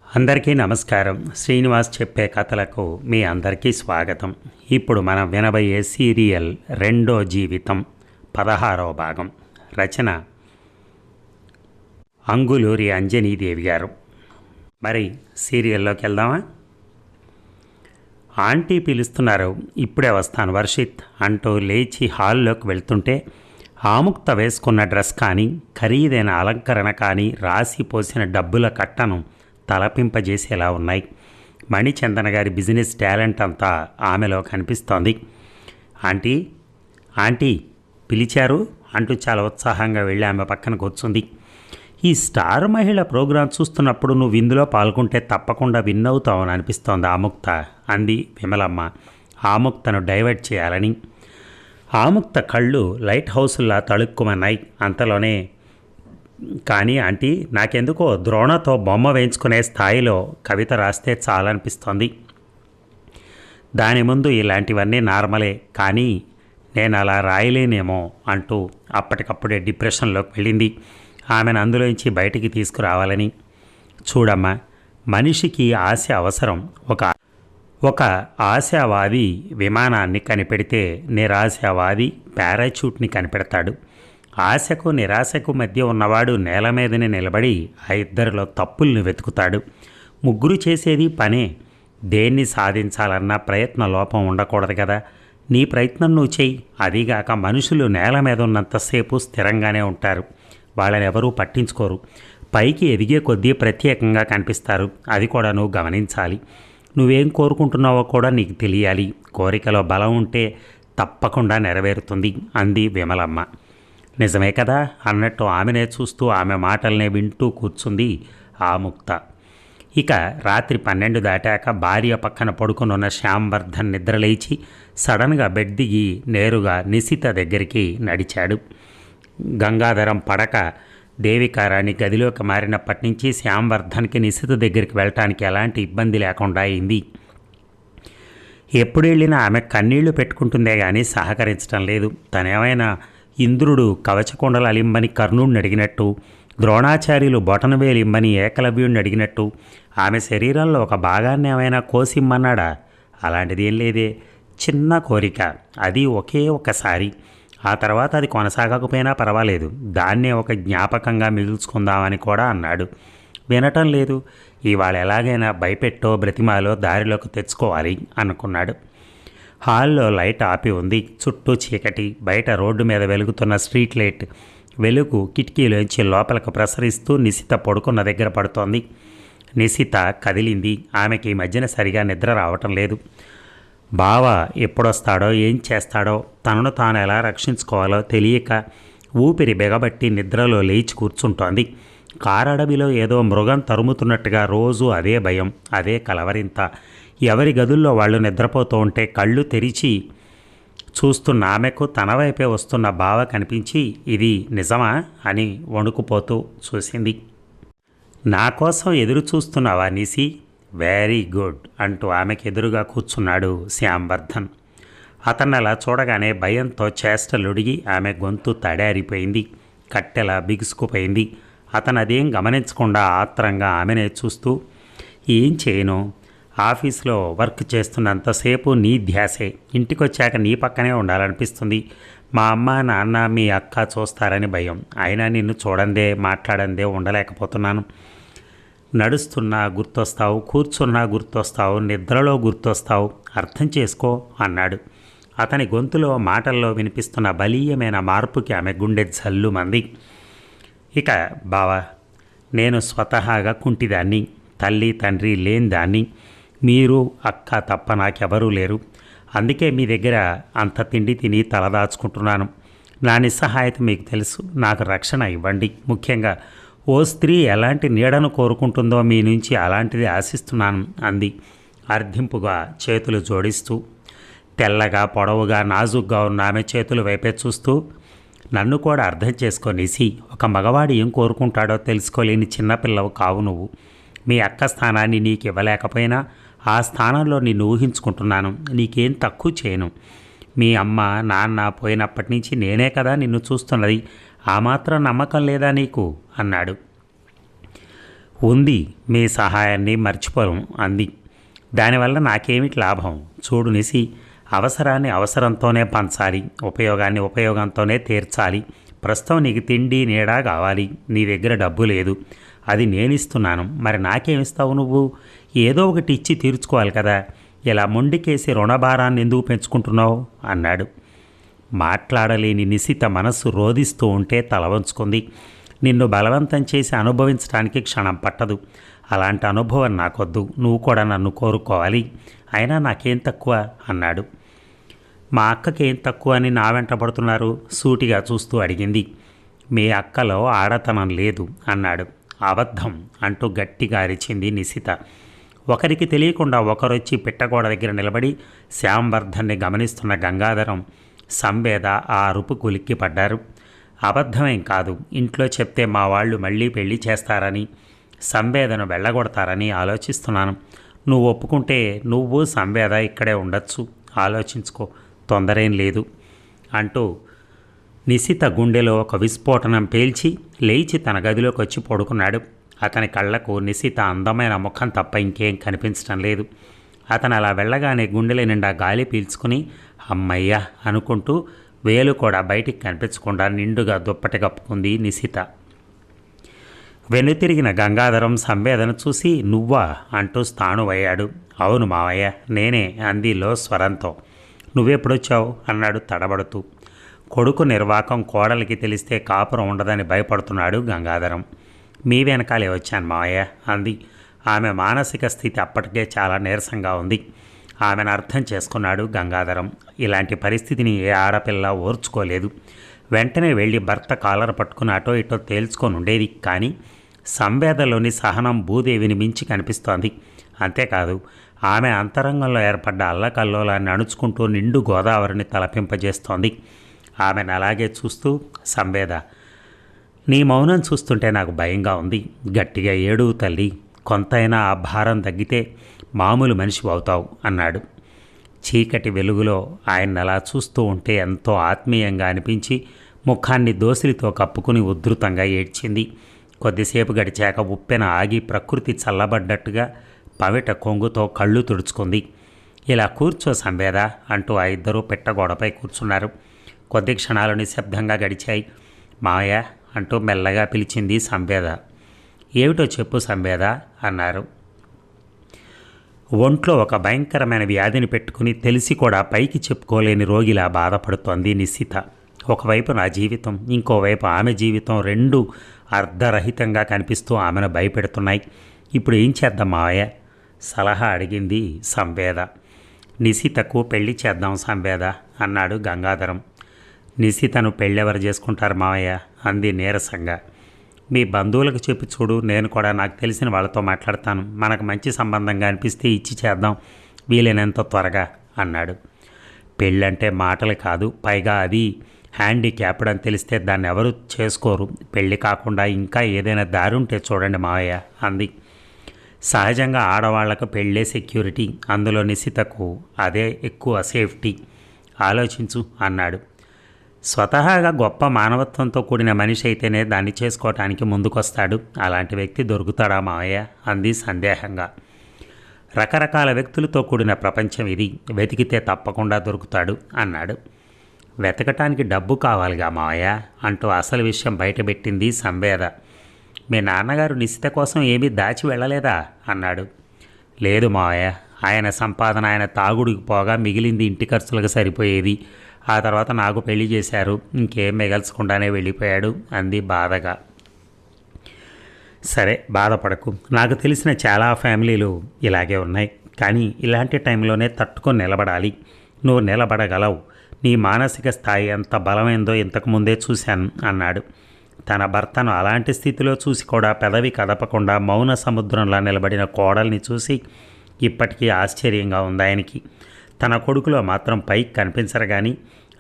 అందరికీ నమస్కారం. శ్రీనివాస్ చెప్పే కథలకు మీ అందరికీ స్వాగతం. ఇప్పుడు మనం వినబోయే సీరియల్ రెండో జీవితం 16వ భాగం. రచన అంగులూరి అంజనీదేవి గారు. మరి సీరియల్లోకి వెళ్దామా? ఆంటీ పిలుస్తున్నారు, ఇప్పుడే వస్తాను వర్షిత్ అంటూ లేచి హాల్లోకి వెళ్తుంటే ఆముక్త వేసుకున్న డ్రెస్ కానీ, ఖరీదైన అలంకరణ కానీ, రాసి పోసిన డబ్బుల కట్టను తలపింపజేసేలా ఉన్నాయి. మణిచందన గారి బిజినెస్ టాలెంట్ అంతా ఆమెలో కనిపిస్తోంది. ఆంటీ ఆంటీ పిలిచారు అంటూ చాలా ఉత్సాహంగా వెళ్ళి ఆమె పక్కన కూర్చుంది. ఈ స్టార్ మహిళ ప్రోగ్రాం చూస్తున్నప్పుడు నువ్వు ఇందులో పాల్గొంటే తప్పకుండా విన్ అవుతావని అనిపిస్తోంది ఆముక్త అంది విమలమ్మ ఆముక్తను డైవర్ట్ చేయాలని. ఆముక్త కళ్ళు లైట్ హౌస్లా తళుక్కుమన్నాయి. అంతలోనే, కానీ ఆంటీ నాకెందుకో ద్రోణతో బొమ్మ వేయించుకునే స్థాయిలో కవిత రాస్తే చాలనిపిస్తోంది. దాని ముందు ఇలాంటివన్నీ నార్మలే, కానీ నేను అలా రాయలేనేమో అంటూ అప్పటికప్పుడే డిప్రెషన్లోకి వెళ్ళింది. ఆమెను అందులోంచి బయటికి తీసుకురావాలని. చూడమ్మా, మనిషికి ఆశ అవసరం. ఒక ఆశావాది విమానాన్ని కనిపెడితే నిరాశావాది పారాచూట్ని కనిపెడతాడు. ఆశకు నిరాశకు మధ్య ఉన్నవాడు నేల మీదనే నిలబడి ఆ ఇద్దరిలో తప్పుల్ని వెతుకుతాడు. ముగ్గురు చేసేది పనే. దేన్ని సాధించాలన్నా ప్రయత్న లోపం ఉండకూడదు కదా. నీ ప్రయత్నం నువ్వు చెయ్యి. అదీగాక మనుషులు నేల మీద ఉన్నంతసేపు స్థిరంగానే ఉంటారు. వాళ్ళని ఎవరూ పట్టించుకోరు. పైకి ఎదిగే కొద్దీ ప్రత్యేకంగా కనిపిస్తారు. అది కూడా నువ్వు గమనించాలి. నువ్వేం కోరుకుంటున్నావో కూడా నీకు తెలియాలి. కోరికలో బలం ఉంటే తప్పకుండా నెరవేరుతుంది అంది విమలమ్మ. నిజమే కదా అన్నట్టు ఆమెనే చూస్తూ ఆమె మాటల్నే వింటూ కూర్చుంది ఆముక్త. ఇక రాత్రి 12 దాటాక భార్య పక్కన పడుకునున్న శ్యాంవర్ధన్ నిద్రలేచి సడన్గా బెడ్ దిగి నేరుగా నిశిత దగ్గరికి నడిచాడు. గంగాధరం పడక దేవికారాణి గదిలోకి మారినప్పటి నుంచి శ్యాంవర్ధన్కి నిశిత దగ్గరికి వెళ్ళటానికి ఎలాంటి ఇబ్బంది లేకుండా అయింది. ఎప్పుడు వెళ్ళినా ఆమె కన్నీళ్లు పెట్టుకుంటుందే కానీ సహకరించడం లేదు. తనేమైనా ఇంద్రుడు కవచకొండలు అలింబని కర్ణుడిని అడిగినట్టు, ద్రోణాచార్యులు బొటనవేలు ఇమ్మని ఏకలవ్యుడిని అడిగినట్టు ఆమె శరీరంలో ఒక భాగాన్ని ఏమైనా కోసిమ్మన్నాడా? అలాంటిది ఏం లేదే. చిన్న కోరిక, అది ఒకే ఒకసారి. ఆ తర్వాత అది కొనసాగకపోయినా పర్వాలేదు, దాన్నే ఒక జ్ఞాపకంగా మిగుల్చుకుందామని కూడా అన్నాడు. వినటం లేదు. ఇవాళ ఎలాగైనా భయపెట్టో బ్రతిమాలో దారిలోకి తెచ్చుకోవాలి అనుకున్నాడు. హాల్లో లైట్ ఆపి ఉంది. చుట్టూ చీకటి. బయట రోడ్డు మీద వెలుగుతున్న స్ట్రీట్ లైట్ వెలుగు కిటికీలోంచి లోపలికి ప్రసరిస్తూ నిశిత పడుకున్న దగ్గర పడుతోంది. నిశిత కదిలింది. ఆమెకి ఈ మధ్యన సరిగా నిద్ర రావటం లేదు. బావ ఎప్పుడొస్తాడో, ఏం చేస్తాడో, తనను తాను ఎలా రక్షించుకోవాలో తెలియక ఊపిరి బిగబట్టి నిద్రలో లేచి కూర్చుంటోంది. కారడవిలో ఏదో మృగం తరుముతున్నట్టుగా రోజు అదే భయం, అదే కలవరింత. ఎవరి గదుల్లో వాళ్ళు నిద్రపోతూ ఉంటే కళ్ళు తెరిచి చూస్తున్న ఆమెకు తన వైపే వస్తున్న బావ కనిపించి, ఇది నిజమా అని వణుకుపోతూ చూసింది. నా కోసం ఎదురు చూస్తున్నావా నిసి? వెరీ గుడ్ అంటూ ఆమెకు ఎదురుగా కూర్చున్నాడు శ్యాంవర్ధన్. అతన్ని అలా చూడగానే భయంతో చేష్టలుడిగి ఆమె గొంతు తడారిపోయింది, కట్టెలా బిగుసుకుపోయింది. అతను అదేం గమనించకుండా ఆత్రంగా ఆమెనే చూస్తూ, ఏం చేయను, ఆఫీస్లో వర్క్ చేస్తున్నంతసేపు నీ ధ్యాసే. ఇంటికొచ్చాక నీ పక్కనే ఉండాలనిపిస్తుంది. మా అమ్మ నాన్న మీ అక్క చూస్తారని భయం. అయినా నిన్ను చూడందే మాట్లాడందే ఉండలేకపోతున్నాను. నడుస్తున్నా గుర్తొస్తావు, కూర్చున్నా గుర్తొస్తావు, నిద్రలో గుర్తొస్తావు, అర్థం చేసుకో అన్నాడు. అతని గొంతులో మాటల్లో వినిపిస్తున్న బలీయమైన మార్పుకి ఆమె గుండె జల్లుమంది. ఇక బావా, నేను స్వతహాగా కుంటిదాన్ని, తల్లి తండ్రి లేని దాన్ని. మీరు అక్క తప్ప నాకెవరూ లేరు. అందుకే మీ దగ్గర అంత తిండి తిని తలదాచుకుంటున్నాను. నా నిస్సహాయత మీకు తెలుసు. నాకు రక్షణ ఇవ్వండి. ముఖ్యంగా ఓ స్త్రీ ఎలాంటి నీడను కోరుకుంటుందో మీ నుంచి అలాంటిది ఆశిస్తున్నాను అంది అర్థింపుగా చేతులు జోడిస్తూ. తెల్లగా పొడవుగా నాజుగ్గా ఉన్న ఆమె చేతులు వైపే చూస్తూ, నన్ను కూడా అర్థం చేసుకోనేసి, ఒక మగవాడు ఏం కోరుకుంటాడో తెలుసుకోలేని చిన్నపిల్లవు కావు నువ్వు. మీ అక్క స్థానాన్ని నీకు ఇవ్వలేకపోయినా ఆ స్థానంలో నిన్ను ఊహించుకుంటున్నాను. నీకేం తక్కువ చేయను. మీ అమ్మ నాన్న పోయినప్పటి నుంచి నేనే కదా నిన్ను చూస్తున్నది. ఆ మాత్రం నమ్మకం లేదా నీకు అన్నాడు. ఉంది, మీ సహాయాన్ని మర్చిపోం అంది. దానివల్ల నాకేమిటి లాభం? చూడు నిసి, అవసరాన్ని అవసరంతోనే పంచాలి, ఉపయోగాన్ని ఉపయోగంతోనే తీర్చాలి. ప్రస్తుతం నీకు తిండి నీడ కావాలి, నీ దగ్గర డబ్బు లేదు, అది నేనిస్తున్నాను, మరి నాకేమిస్తావు నువ్వు? ఏదో ఒకటి ఇచ్చి తీర్చుకోవాలి కదా, ఇలా మొండికేసి రుణభారాన్ని ఎందుకు పెంచుకుంటున్నావు అన్నాడు. మాట్లాడలేని నిశిత మనస్సు రోధిస్తూ ఉంటే తల వంచుకుంది. నిన్ను బలవంతం చేసి అనుభవించడానికి క్షణం పట్టదు. అలాంటి అనుభవం నాకొద్దు, నువ్వు కూడా నన్ను కోరుకోవాలి. అయినా నాకేం తక్కువ అన్నాడు. మా అక్కకేం తక్కువ అని నా వెంట పడుతున్నారు? సూటిగా చూస్తూ అడిగింది. మీ అక్కలో ఆడతనం లేదు అన్నాడు. అబద్ధం అంటూ గట్టిగా అరిచింది నిశిత. ఒకరికి తెలియకుండా ఒకరొచ్చి పిట్టగోడ దగ్గర నిలబడి శ్యాంవర్ధన్ని గమనిస్తున్న గంగాధరం, సంవేద ఆ అరుపుకు ఉలిక్కిపడ్డారు. అబద్ధమేం కాదు, ఇంట్లో చెప్తే మా వాళ్ళు మళ్ళీ పెళ్లి చేస్తారని, సంవేదను వెళ్ళగొడతారని ఆలోచిస్తున్నాను. నువ్వు ఒప్పుకుంటే నువ్వు సంవేద ఇక్కడే ఉండొచ్చు, ఆలోచించుకో, తొందరేం లేదు అంటూ నిశిత గుండెలో ఒక విస్ఫోటనం పేల్చి లేచి తన గదిలోకి వచ్చి పడుకున్నాడు. అతని కళ్ళకు నిశిత అందమైన ముఖం తప్ప ఇంకేం కనిపించడం లేదు. అతను అలా వెళ్ళగానే గుండెల నిండా గాలి పీల్చుకుని అమ్మయ్య అనుకుంటూ వేలు కూడా బయటికి కనిపించకుండా నిండుగా దుప్పటి కప్పుకుంది నిశిత. వెనుతిరిగిన గంగాధరం సంవేదన చూసి నువ్వా అంటూ స్థాణువయ్యాడు. అవును మావయ్య, నేనే అందిలో స్వరంతో. నువ్వెప్పుడొచ్చావు అన్నాడు తడబడుతూ. కొడుకు నిర్వాకం కోడలికి తెలిస్తే కాపురం ఉండదని భయపడుతున్నాడు గంగాధరం. మీ వెనకాలే వచ్చాను మావయ్య అంది. ఆమె మానసిక స్థితి అప్పటికే చాలా నీరసంగా ఉంది. ఆమెను అర్థం చేసుకున్నాడు గంగాధరం. ఇలాంటి పరిస్థితిని ఏ ఆడపిల్ల ఓర్చుకోలేదు. వెంటనే వెళ్ళి భర్త కాలర్ పట్టుకుని అటో ఇటో తేల్చుకొని ఉండేది. కానీ సంవేదలోని సహనం భూదేవిని మించి కనిపిస్తోంది. అంతేకాదు, ఆమె అంతరంగంలో ఏర్పడ్డ అల్లకల్లోలాన్ని అణుచుకుంటూ నిండు గోదావరిని తలపింపజేస్తోంది. ఆమెను అలాగే చూస్తూ, సంవేద, నీ మౌనం చూస్తుంటే నాకు భయంగా ఉంది. గట్టిగా ఏడువు తల్లి, కొంతైనా ఆ భారం తగ్గితే మామూలు మనిషి అవుతావు అన్నాడు. చీకటి వెలుగులో ఆయన అలా చూస్తూ ఉంటే ఎంతో ఆత్మీయంగా అనిపించి ముఖాన్ని దోసిలితో కప్పుకుని ఉద్ధృతంగా ఏడ్చింది. కొద్దిసేపు గడిచాక ఉప్పెన ఆగి ప్రకృతి చల్లబడ్డట్టుగా పవిట కొంగుతో కళ్ళు తుడుచుకుంది. ఇలా కూర్చో సంవేద అంటూ ఆ ఇద్దరూ పెట్టగోడపై కూర్చున్నారు. కొద్ది క్షణాలు నిశ్శబ్దంగా గడిచాయి. మావయ్య అంటూ మెల్లగా పిలిచింది సంవేద. ఏమిటో చెప్పు సంవేద అన్నారు. ఒంట్లో ఒక భయంకరమైన వ్యాధిని పెట్టుకుని తెలిసి కూడా పైకి చెప్పుకోలేని రోగిలా బాధపడుతోంది నిశిత. ఒకవైపు నా జీవితం, ఇంకోవైపు ఆమె జీవితం రెండూ అర్ధరహితంగా కనిపిస్తూ ఆమెను భయపెడుతున్నాయి. ఇప్పుడు ఏం చేద్దాం మావయ్య? సలహా అడిగింది సంవేద. నిశితకు పెళ్లి చేద్దాం సంవేద అన్నాడు గంగాధరం. నిశితను పెళ్ళెవరు చేసుకుంటారు మావయ్య అంది నీరసంగా. మీ బంధువులకు చెప్పి చూడు, నేను కూడా నాకు తెలిసిన వాళ్ళతో మాట్లాడతాను. మనకు మంచి సంబంధంగా అనిపిస్తే ఇచ్చి చేద్దాం, వీలైనంత త్వరగా అన్నాడు. పెళ్ళంటే మాటలు కాదు, పైగా అది హ్యాండిక్యాప్డ్ అని తెలిస్తే దాన్ని ఎవరు చేసుకోరు. పెళ్ళి కాకుండా ఇంకా ఏదైనా దారి ఉంటే చూడండి మావయ్య అంది. సహజంగా ఆడవాళ్లకు పెళ్ళే సెక్యూరిటీ, అందులో నిశితకు అదే ఎక్కువ సేఫ్టీ. ఆలోచించు అన్నాడు. స్వతహాగా గొప్ప మానవత్వంతో కూడిన మనిషి అయితేనే దాన్ని చేసుకోవటానికి ముందుకొస్తాడు. అలాంటి వ్యక్తి దొరుకుతాడా మావయ్య అంది సందేహంగా. రకరకాల వ్యక్తులతో కూడిన ప్రపంచం ఇది, వెతికితే తప్పకుండా దొరుకుతాడు అన్నాడు. వెతకటానికి డబ్బు కావాలిగా మావయ్య అంటూ అసలు విషయం బయటపెట్టింది సంవేద. మీ నాన్నగారు నిశిత కోసం ఏమీ దాచి వెళ్ళలేదా అన్నాడు. లేదు మావయ్య, ఆయన సంపాదన ఆయన తాగుడికి పోగా మిగిలింది ఇంటి ఖర్చులకు సరిపోయేది. ఆ తర్వాత నాకు పెళ్లి చేశారు, ఇంకేం మిగల్చకుండానే వెళ్ళిపోయాడు అంది బాధగా. సరే బాధపడకు, నాకు తెలిసిన చాలా ఫ్యామిలీలు ఇలాగే ఉన్నాయి. కానీ ఇలాంటి టైంలోనే తట్టుకొని నిలబడాలి. నువ్వు నిలబడగలవు. నీ మానసిక స్థాయి ఎంత బలమైందో ఇంతకుముందే చూశాను అన్నాడు. తన భర్తను అలాంటి స్థితిలో చూసి కూడా పెదవి కదపకుండా మౌన సముద్రంలా నిలబడిన కోడల్ని చూసి ఇప్పటికీ ఆశ్చర్యంగా ఉంది ఆయనకి. తన కొడుకులో మాత్రం పైకి కనిపించరు కానీ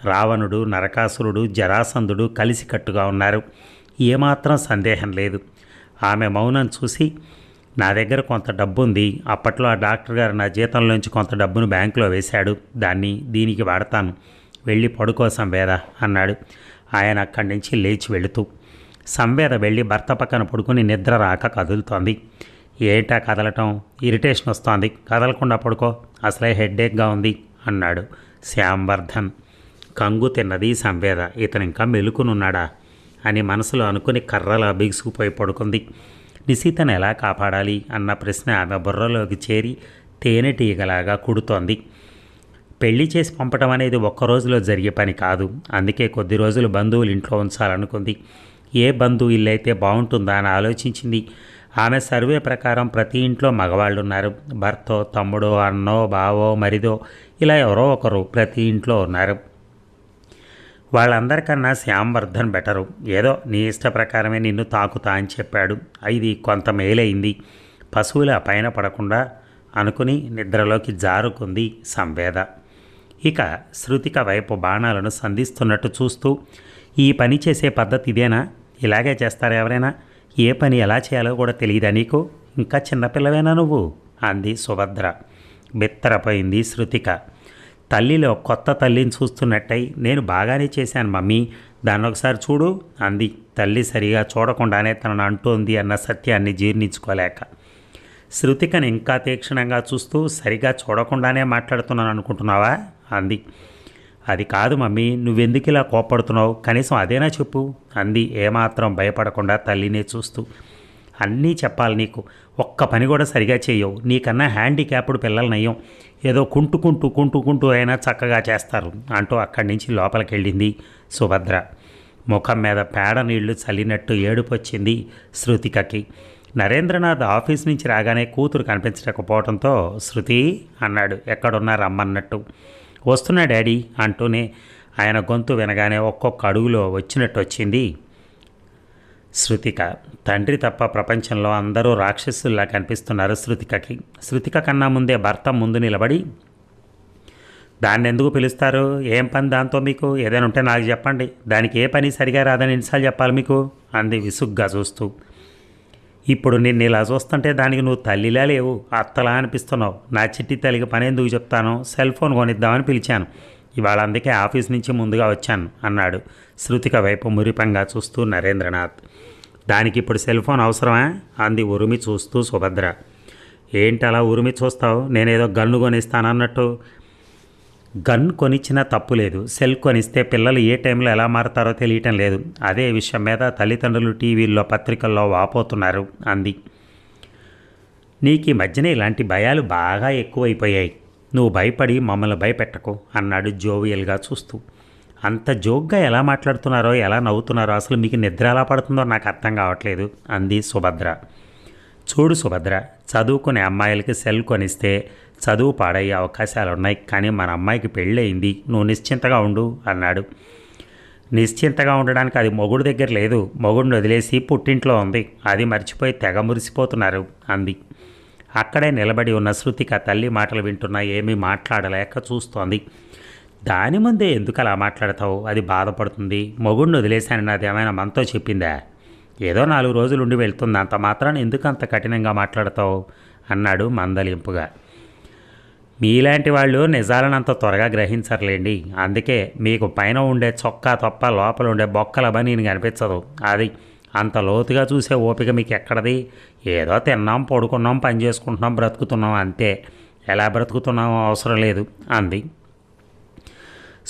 రావణుడు, నరకాసురుడు, జరాసంధుడు కలిసికట్టుగా ఉన్నారు. ఏమాత్రం సందేహం లేదు. ఆమె మౌనం చూసి, నా దగ్గర కొంత డబ్బు ఉంది, అప్పట్లో ఆ డాక్టర్ గారు నా జీతంలోంచి కొంత డబ్బును బ్యాంకులో వేశాడు, దాన్ని దీనికి వాడతాను, వెళ్ళి పడుకో సంవేద అన్నాడు ఆయన అక్కడి నుంచి లేచి వెళుతూ. సంవేద వెళ్ళి భర్త పక్కన పడుకుని నిద్ర రాక కదులుతోంది. ఏంటా కదలటం, ఇరిటేషన్ వస్తోంది, కదలకుండా పడుకో, అసలే హెడ్ఏక్గా ఉంది అన్నాడు శ్యాంవర్ధన్. కంగు తిన్నది సంవేద. ఇతను ఇంకా మెలుకునున్నాడా అని మనసులో అనుకుని కర్రలా బిగుసుకుపోయి పడుకుంది. నిశితను ఎలా కాపాడాలి అన్న ప్రశ్న ఆమె బుర్రలోకి చేరి తేనెటీగలాగా కుడుతోంది. పెళ్లి చేసి పంపటం అనేది ఒక్క రోజులో జరిగే పని కాదు. అందుకే కొద్ది రోజులు బంధువులు ఇంట్లో ఉంచాలనుకుంది. ఏ బంధువు ఇల్లు అయితే బాగుంటుందా అని ఆలోచించింది. ఆమె సర్వే ప్రకారం ప్రతి ఇంట్లో మగవాళ్ళు ఉన్నారు. భర్తో, తమ్ముడో, అన్నో, బావో, మరిదో ఇలా ఎవరో ఒకరు ప్రతి ఇంట్లో ఉన్నారు. వాళ్ళందరికన్నా శ్యాంవర్ధన్ బెటరు. ఏదో నీ ఇష్ట ప్రకారమే నిన్ను తాకుతా అని చెప్పాడు. ఇది కొంత మేలైంది. పశువుల పైన పడకుండా అనుకుని నిద్రలోకి జారుకుంది సంవేద. ఇక శృతిక వైపు బాణాలను సంధిస్తున్నట్టు చూస్తూ, ఈ పని చేసే పద్ధతి ఇదేనా? ఇలాగే చేస్తారా ఎవరైనా? ఏ పని ఎలా చేయాలో కూడా తెలియదా నీకు? ఇంకా చిన్నపిల్లవేనా నువ్వు అంది సుభద్ర. బెత్తరపోయింది శృతిక. తల్లిలో కొత్త తల్లిని చూస్తున్నట్టయి, నేను బాగానే చేశాను మమ్మీ, దాన్ని ఒకసారి చూడు అంది. తల్లి సరిగా చూడకుండానే తనను అంటోంది అన్న సత్యాన్ని జీర్ణించుకోలేక. శృతికను ఇంకా తీక్షణంగా చూస్తూ, సరిగా చూడకుండానే మాట్లాడుతున్నాను అనుకుంటున్నావా అంది. అది కాదు మమ్మీ, నువ్వెందుకు ఇలా కోప్పడుతున్నావు, కనీసం అదేనా చెప్పు అంది ఏమాత్రం భయపడకుండా తల్లినే చూస్తూ. అన్నీ చెప్పాలి నీకు, ఒక్క పని కూడా సరిగా చేయవు. నీకన్నా హ్యాండిక్యాప్డ్ పిల్లలు నయ్యం, ఏదో కుంటుకుంటూ అయినా చక్కగా చేస్తారు అంటూ అక్కడి నుంచి లోపలికి వెళ్ళింది సుభద్ర. ముఖం మీద పేడ నీళ్లు చల్లినట్టు ఏడుపొచ్చింది శృతికకి. నరేంద్రనాథ్ ఆఫీస్ నుంచి రాగానే కూతురు కనిపించకపోవడంతో శృతి అన్నాడు ఎక్కడున్నా రమ్మన్నట్టు. వస్తున్నా డాడీ అంటూనే ఆయన గొంతు వినగానే ఒక్కొక్క అడుగులో వచ్చినట్టు వచ్చింది శృతిక. తండ్రి తప్ప ప్రపంచంలో అందరూ రాక్షసుల్లా కనిపిస్తున్నారు శృతికకి. శృతిక కన్నా ముందే భర్త ముందు నిలబడి, దాన్ని ఎందుకు పిలుస్తారు, ఏం పని దాంతో మీకు, ఏదైనా ఉంటే నాకు చెప్పండి, దానికి ఏ పని సరిగా రాదని ఎన్నిసార్లు చెప్పాలి మీకు అంది విసుగ్గా చూస్తూ. ఇప్పుడు నిన్ను ఇలా చూస్తుంటే దానికి నువ్వు తల్లిలా లేవు, అత్తలా అనిపిస్తున్నావు. నా చిట్టి తల్లికి పని ఎందుకు చెప్తాను, సెల్ ఫోన్ కొనిద్దామని పిలిచాను, ఇవాళ అందుకే ఆఫీస్ నుంచి ముందుగా వచ్చాను అన్నాడు శృతిక వైపు మురిపంగా చూస్తూ నరేంద్రనాథ్. దానికి ఇప్పుడు సెల్ ఫోన్ అవసరమా అంది ఉరిమి చూస్తూ సుభద్ర. ఏంటి అలా ఉరిమి చూస్తావు, నేనేదో గన్ను కొనిస్తానన్నట్టు. గన్ కొనిచ్చినా తప్పు లేదు, సెల్ కొనిస్తే పిల్లలు ఏ టైంలో ఎలా మారుతారో తెలియటం లేదు. అదే విషయం మీద తల్లిదండ్రులు టీవీల్లో పత్రికల్లో వాపోతున్నారు అంది. నీకు ఈ మధ్యన ఇలాంటి భయాలు బాగా ఎక్కువైపోయాయి, నువ్వు భయపడి మమ్మల్ని భయపెట్టకు అన్నాడు జోవియల్గా చూస్తూ. అంత జోక్గా ఎలా మాట్లాడుతున్నారో, ఎలా నవ్వుతున్నారో, అసలు మీకు నిద్ర ఎలా పడుతుందో నాకు అర్థం కావట్లేదు అంది సుభద్ర. చూడు సుభద్ర, చదువుకునే అమ్మాయిలకి సెల్ కొనిస్తే చదువు పాడయ్యే అవకాశాలు ఉన్నాయి, కానీ మన అమ్మాయికి పెళ్ళయింది, నువ్వు నిశ్చింతగా ఉండు అన్నాడు. నిశ్చింతగా ఉండడానికి అది మొగుడు దగ్గర లేదు, మొగుడిని వదిలేసి పుట్టింట్లో ఉంది, అది మర్చిపోయి తెగ మురిసిపోతున్నారు అంది. అక్కడే నిలబడి ఉన్న శృతిక తల్లి మాటలు వింటున్నా ఏమీ మాట్లాడలేక చూస్తోంది. దాని ముందే ఎందుకు అలా మాట్లాడతావు, అది బాధపడుతుంది, మొగుడిని వదిలేశానని అది ఏమైనా మనతో చెప్పిందా, ఏదో 4 రోజులు ఉండి వెళ్తుంది, అంత మాత్రాన ఎందుకు అంత కఠినంగా మాట్లాడతావు అన్నాడు మందలింపుగా. మీలాంటి వాళ్ళు నిజాలను అంత త్వరగా గ్రహించర్లేండి, అందుకే మీకు పైన ఉండే చొక్కా తప్ప లోపల ఉండే బొక్కల బనీని కనిపించదు, అది అంత లోతుగా చూసే ఓపిక మీకు ఎక్కడది, ఏదో తిన్నాం, పడుకున్నాం, పని చేసుకుంటున్నాం, బ్రతుకుతున్నాం అంతే, ఎలా బ్రతుకుతున్నామో అవసరం లేదు అంది.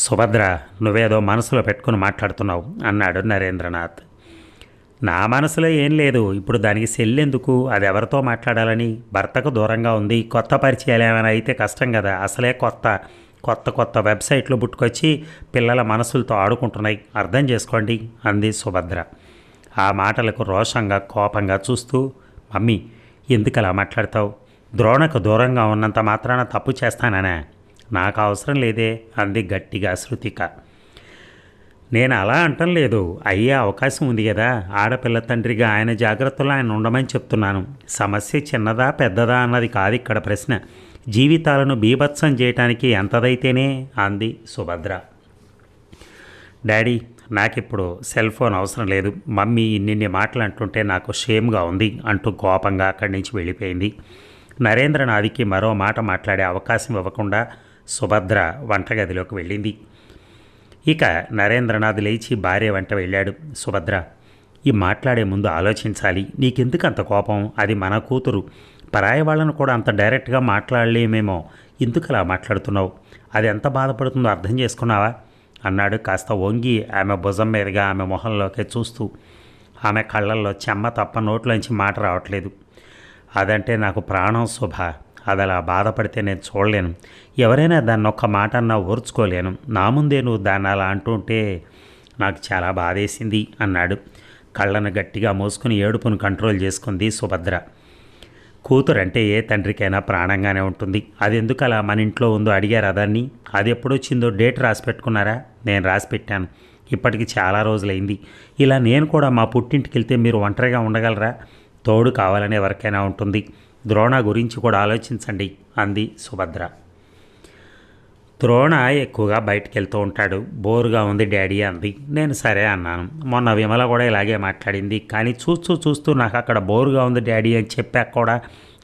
సుభద్ర, నువ్వేదో మనసులో పెట్టుకుని మాట్లాడుతున్నావు అన్నాడు నరేంద్రనాథ్. నా మనసులో ఏం లేదు, ఇప్పుడు దానికి సెల్లెందుకు, అది ఎవరితో మాట్లాడాలని, భర్తకు దూరంగా ఉంది, కొత్త పరిచయాలు ఏమైనా అయితే కష్టం కదా, అసలే కొత్త వెబ్సైట్లు పుట్టుకొచ్చి పిల్లల మనసులతో ఆడుకుంటున్నాయి, అర్థం చేసుకోండి అంది సుభద్ర. ఆ మాటలకు రోషంగా కోపంగా చూస్తూ, మమ్మీ ఎందుకు అలా మాట్లాడతావు, ద్రోణకు దూరంగా ఉన్నంత మాత్రాన తప్పు చేస్తాననే, నాకు అవసరం లేదే అంది గట్టిగా శృతిక. నేను అలా అంటం లేదు, అయ్యే అవకాశం ఉంది కదా, ఆడపిల్ల తండ్రిగా ఆయన జాగ్రత్తలో ఆయన ఉండమని చెప్తున్నాను. సమస్య చిన్నదా పెద్దదా అన్నది కాదు ఇక్కడ ప్రశ్న, జీవితాలను బీభత్సం చేయటానికి ఎంతదైతేనే అంది సుభద్ర. డాడీ, నాకిప్పుడు సెల్ ఫోన్ అవసరం లేదు, మమ్మీ ఇన్నిన్ని మాటలు అంటుంటే నాకు షేమ్గా ఉంది అంటూ కోపంగా అక్కడి నుంచి వెళ్ళిపోయింది. నరేంద్రనాథ్కి మరో మాట మాట్లాడే అవకాశం ఇవ్వకుండా సుభద్ర వంటగదిలోకి వెళ్ళింది. ఇక నరేంద్రనాథ్ లేచి భార్య వెంట వెళ్ళాడు. సుభద్ర, ఈ మాట్లాడే ముందు ఆలోచించాలి. నీకెందుకు అంత కోపం? అది మన కూతురు. పరాయి వాళ్ళను కూడా అంత డైరెక్ట్గా మాట్లాడలేమేమో. ఎందుకు అలా మాట్లాడుతున్నావు? అది ఎంత బాధపడుతుందో అర్థం చేసుకున్నావా అన్నాడు కాస్త వంగి ఆమె భుజం మీదుగా ఆమె మొహంలోకి చూస్తూ. ఆమె కళ్ళల్లో చెమ్మ తప్ప నోట్లోంచి మాట రావట్లేదు. అదంటే నాకు ప్రాణం శుభ. అది అలా బాధపడితే నేను చూడలేను. ఎవరైనా దాన్ని ఒక్క మాట అన్నా ఓర్చుకోలేను. నా ముందే నువ్వు దాన్ని అలా అంటుంటే నాకు చాలా బాధేసింది అన్నాడు. కళ్ళను గట్టిగా మూసుకుని ఏడుపును కంట్రోల్ చేసుకుంది సుభద్ర. కూతురంటే ఏ తండ్రికైనా ప్రాణంగానే ఉంటుంది. అది ఎందుకు అలా మన ఇంట్లో ఉందో అడిగారా దాన్ని? అది ఎప్పుడొచ్చిందో డేట్ రాసి పెట్టుకున్నారా? నేను రాసి పెట్టాను. ఇప్పటికి చాలా రోజులైంది. ఇలా నేను కూడా మా పుట్టింటికి వెళ్తే మీరు ఒంటరిగా ఉండగలరా? తోడు కావాలని ఎవరికైనా ఉంటుంది. ద్రోణ గురించి కూడా ఆలోచించండి అంది సుభద్ర. ద్రోణ ఎక్కువగా బయటికి వెళ్తూ ఉంటాడు. బోరుగా ఉంది డాడీ అంది. నేను సరే అన్నాను. మొన్న విమల కూడా ఇలాగే మాట్లాడింది. కానీ చూస్తూ చూస్తూ నాకు అక్కడ బోరుగా ఉంది డాడీ అని చెప్పాక కూడా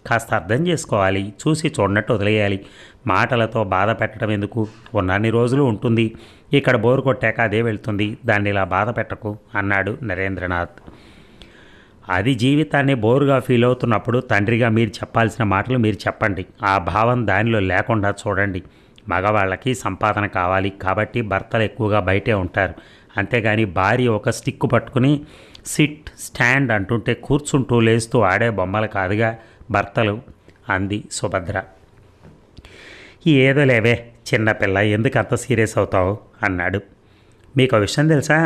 కాస్త అర్థం చేసుకోవాలి. చూసి చూడనట్టు వదిలేయాలి. మాటలతో బాధ పెట్టడం ఎందుకు? ఉన్నన్ని రోజులు ఉంటుంది. ఇక్కడ బోరు కొట్టాక అదే వెళ్తుంది. దాన్ని ఇలా బాధ పెట్టకు అన్నాడు నరేంద్రనాథ్. అది జీవితాన్ని బోరుగా ఫీల్ అవుతున్నప్పుడు తండ్రిగా మీరు చెప్పాల్సిన మాటలు మీరు చెప్పండి. ఆ భావం దానిలో లేకుండా చూడండి. మగవాళ్ళకి సంపాదన కావాలి కాబట్టి భర్తలు ఎక్కువగా బయటే ఉంటారు. అంతేగాని భార్య ఒక స్టిక్ పట్టుకుని సిట్ స్టాండ్ అంటుంటే కూర్చుంటూ లేస్తూ ఆడే బొమ్మలు కాదుగా భర్తలు అంది సుభద్ర. ఏదో లేవే చిన్నపిల్ల, ఎందుకు అంత సీరియస్ అవుతావు అన్నాడు. మీకు విషయం తెలుసా?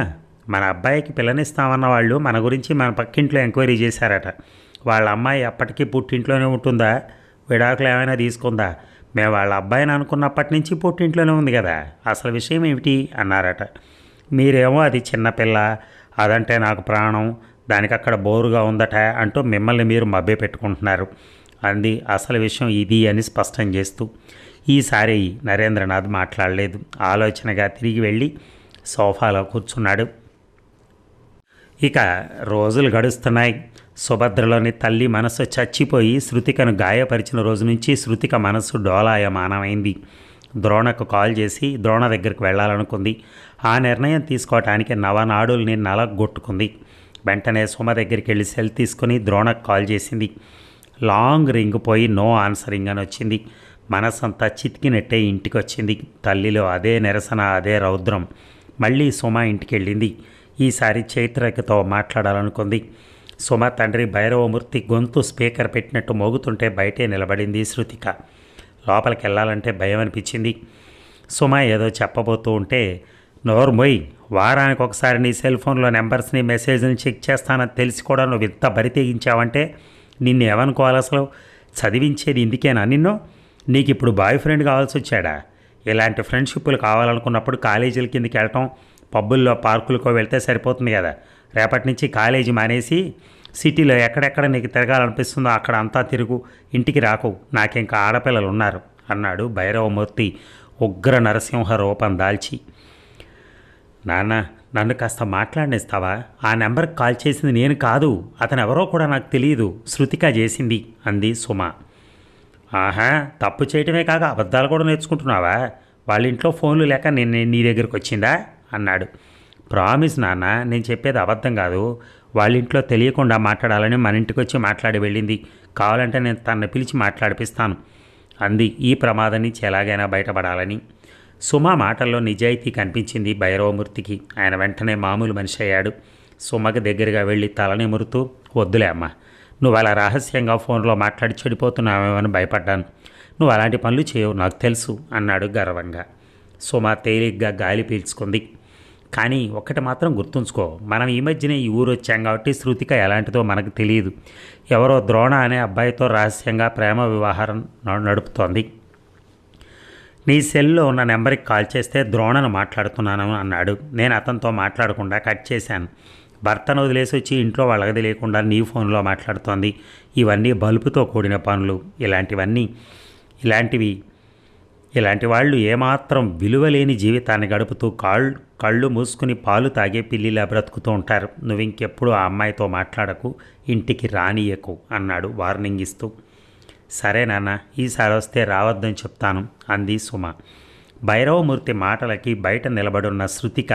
మన అబ్బాయికి పిల్లనిస్తామన్న వాళ్ళు మన గురించి మన పక్కింట్లో ఎంక్వైరీ చేశారట. వాళ్ళ అమ్మాయి అప్పటికీ పుట్టింట్లోనే ఉంటుందా? విడాకులు ఏమైనా తీసుకుందా? మేము వాళ్ళ అబ్బాయిని అనుకున్నప్పటి నుంచి పుట్టింట్లోనే ఉంది కదా, అసలు విషయం ఏమిటి అన్నారట. మీరేమో అది చిన్నపిల్ల, అదంటే నాకు ప్రాణం, దానికి అక్కడ బోరుగా ఉందట అంటూ మిమ్మల్ని మీరు మభ్య పెట్టుకుంటున్నారు అంది అసలు విషయం ఇది అని స్పష్టం చేస్తూ. ఈసారి నరేంద్రనాథ్ మాట్లాడలేదు. ఆలోచనగా తిరిగి వెళ్ళి సోఫాలో కూర్చున్నాడు. ఇక రోజులు గడుస్తున్నాయి. సుభద్రలోని తల్లి మనసు చచ్చిపోయి శృతికను గాయపరిచిన రోజు నుంచి శృతిక మనసు డోలాయమానమైంది. ద్రోణకు కాల్ చేసి ద్రోణ దగ్గరికి వెళ్ళాలనుకుంది. ఆ నిర్ణయం తీసుకోవటానికి నవనాడుల్ని నలగొట్టుకుంది. వెంటనే సుమ దగ్గరికి వెళ్ళి సెల్ తీసుకుని ద్రోణకు కాల్ చేసింది. లాంగ్ రింగ్ పోయి నో ఆన్సరింగ్ అని వచ్చింది. మనసంతా చితికినట్టే ఇంటికి వచ్చింది. తల్లిలో అదే నిరసన, అదే రౌద్రం. మళ్ళీ సుమ ఇంటికి వెళ్ళింది. ఈసారి చైత్రకతో మాట్లాడాలనుకుంది. సుమ తండ్రి భైరవమూర్తి గొంతు స్పీకర్ పెట్టినట్టు మోగుతుంటే బయటే నిలబడింది శృతిక. లోపలికి వెళ్ళాలంటే భయం అనిపించింది. సుమ ఏదో చెప్పబోతూ ఉంటే, నోర్మొయ్, వారానికి ఒకసారి నీ సెల్ ఫోన్లో నెంబర్స్ని మెసేజ్ని చెక్ చేస్తానని తెలిసి కూడా నువ్వు ఇంత బరి తెగించావంటే నిన్ను ఏమనుకోవాలి? అసలు చదివించేది ఇందుకేనా నిన్ను? నీకు ఇప్పుడు బాయ్ ఫ్రెండ్ కావాల్సి వచ్చాడా? ఇలాంటి ఫ్రెండ్షిప్పులు కావాలనుకున్నప్పుడు కాలేజీల కిందకి వెళ్ళటం, పబ్బుల్లో పార్కులకో వెళ్తే సరిపోతుంది కదా. రేపటి నుంచి కాలేజీ మానేసి సిటీలో ఎక్కడెక్కడ నీకు తిరగాలనిపిస్తుందో అక్కడ అంతా తిరుగు, ఇంటికి రాకు, నాకింకా ఆడపిల్లలు ఉన్నారు అన్నాడు భైరవమూర్తి ఉగ్ర నరసింహ రూపం దాల్చి. నాన్న, నన్ను కాస్త మాట్లాడనిస్తావా? ఆ నెంబర్కి కాల్ చేసింది నేను కాదు, అతను ఎవరో కూడా నాకు తెలియదు, శృతిక చేసింది అంది సుమ. ఆహా, తప్పు చేయటమే కాక అబద్ధాలు కూడా నేర్చుకుంటున్నావా? వాళ్ళ ఇంట్లో ఫోన్లు లేక నేను నీ దగ్గరికి వచ్చిందా అన్నాడు. ప్రామిస్ నాన్న, నేను చెప్పేది అబద్ధం కాదు. వాళ్ళ ఇంట్లో తెలియకుండా మాట్లాడాలని మన ఇంటికి వచ్చి మాట్లాడి వెళ్ళింది. కావాలంటే నేను తనని పిలిచి మాట్లాడిపిస్తాను అంది, ఈ ప్రమాదం నుంచి ఎలాగైనా బయటపడాలని. సుమ మాటల్లో నిజాయితీ కనిపించింది భైరవమూర్తికి. ఆయన వెంటనే మామూలు మనిషి అయ్యాడు. సుమకి దగ్గరగా వెళ్ళి తలనిమురుతూ, వద్దులే అమ్మ, నువ్వు అలా రహస్యంగా ఫోన్లో మాట్లాడి చెడిపోతున్నావేమని భయపడ్డాను. నువ్వు అలాంటి పనులు చేయవు, నాకు తెలుసు అన్నాడు గర్వంగా. సుమ తేలిగ్గా గాలి పీల్చుకుంది. కానీ ఒక్కటి మాత్రం గుర్తుంచుకో, మనం ఈ మధ్యనే ఈ ఊరు వచ్చాం కాబట్టి శృతిక ఎలాంటిదో మనకు తెలియదు. ఎవరో ద్రోణ అనే అబ్బాయితో రహస్యంగా ప్రేమ వివాహం నడుపుతోంది. నీ సెల్లో ఉన్న నెంబర్కి కాల్ చేస్తే ద్రోణను మాట్లాడుతున్నాను అన్నాడు. నేను అతనితో మాట్లాడకుండా కట్ చేశాను. భర్తను వదిలేసి వచ్చి ఇంట్లో వాళ్ళకి తెలియకుండా నీ ఫోన్లో మాట్లాడుతోంది. ఇవన్నీ బలుపుతో కూడిన పనులు. ఇలాంటి వాళ్ళు ఏమాత్రం విలువలేని జీవితాన్ని గడుపుతూ కళ్ళు మూసుకుని పాలు తాగే పిల్లిలా బ్రతుకుతూ ఉంటారు. నువ్వు ఇంకెప్పుడు ఆ అమ్మాయితో మాట్లాడకు, ఇంటికి రానియకు అన్నాడు వార్నింగ్ ఇస్తూ. సరే నాన్న, ఈసారి వస్తే రావద్దని చెప్తాను అంది సుమ. భైరవమూర్తి మాటలకి బయట నిలబడున్న శృతిక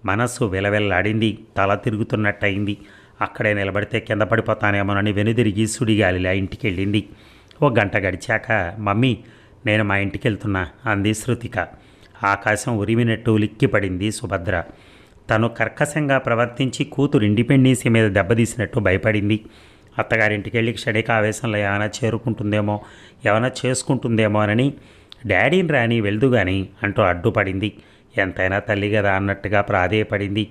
మనస్సు విలవిల్లాడింది. తల తిరుగుతున్నట్టయింది. అక్కడే నిలబడితే కింద పడిపోతానేమోనని వెనుదిరిగి సుడిగాలిలా ఇంటికి వెళ్ళింది. ఓ గంట గడిచాక, మమ్మీ నేను మా ఇంటికి వెళ్తున్నా అంది శృతిక. ఆకాశం ఉరిమినట్టు ఉలిక్కిపడింది సుభద్ర. తను కర్కశంగా ప్రవర్తించి కూతురు ఇండిపెండెన్సీ మీద దెబ్బతీసినట్టు భయపడింది. అత్తగారింటికి వెళ్ళి క్షణిక ఆవేశంలో ఏమైనా చేరుకుంటుందేమో, ఏమైనా చేసుకుంటుందేమో అని డాడీని రాని వెళ్దు కానీ అంటూ అడ్డుపడింది. ఎంతైనా తల్లి కదా అన్నట్టుగా ప్రాధేయపడింది.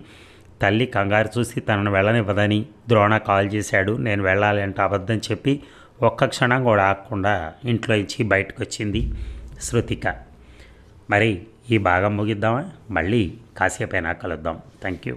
తల్లి కంగారు చూసి తనను వెళ్ళనివ్వదని ద్రోణ కాల్ చేశాడు. నేను వెళ్ళాలి అంటే అబద్ధం చెప్పి ఒక్క క్షణం కూడా ఆగకుండా ఇంట్లో ఇచ్చి బయటకు వచ్చింది శృతిక. మరి ఈ భాగం ముగిద్దామా? మళ్ళీ కాసేపైనా కలుద్దాం. Thank you.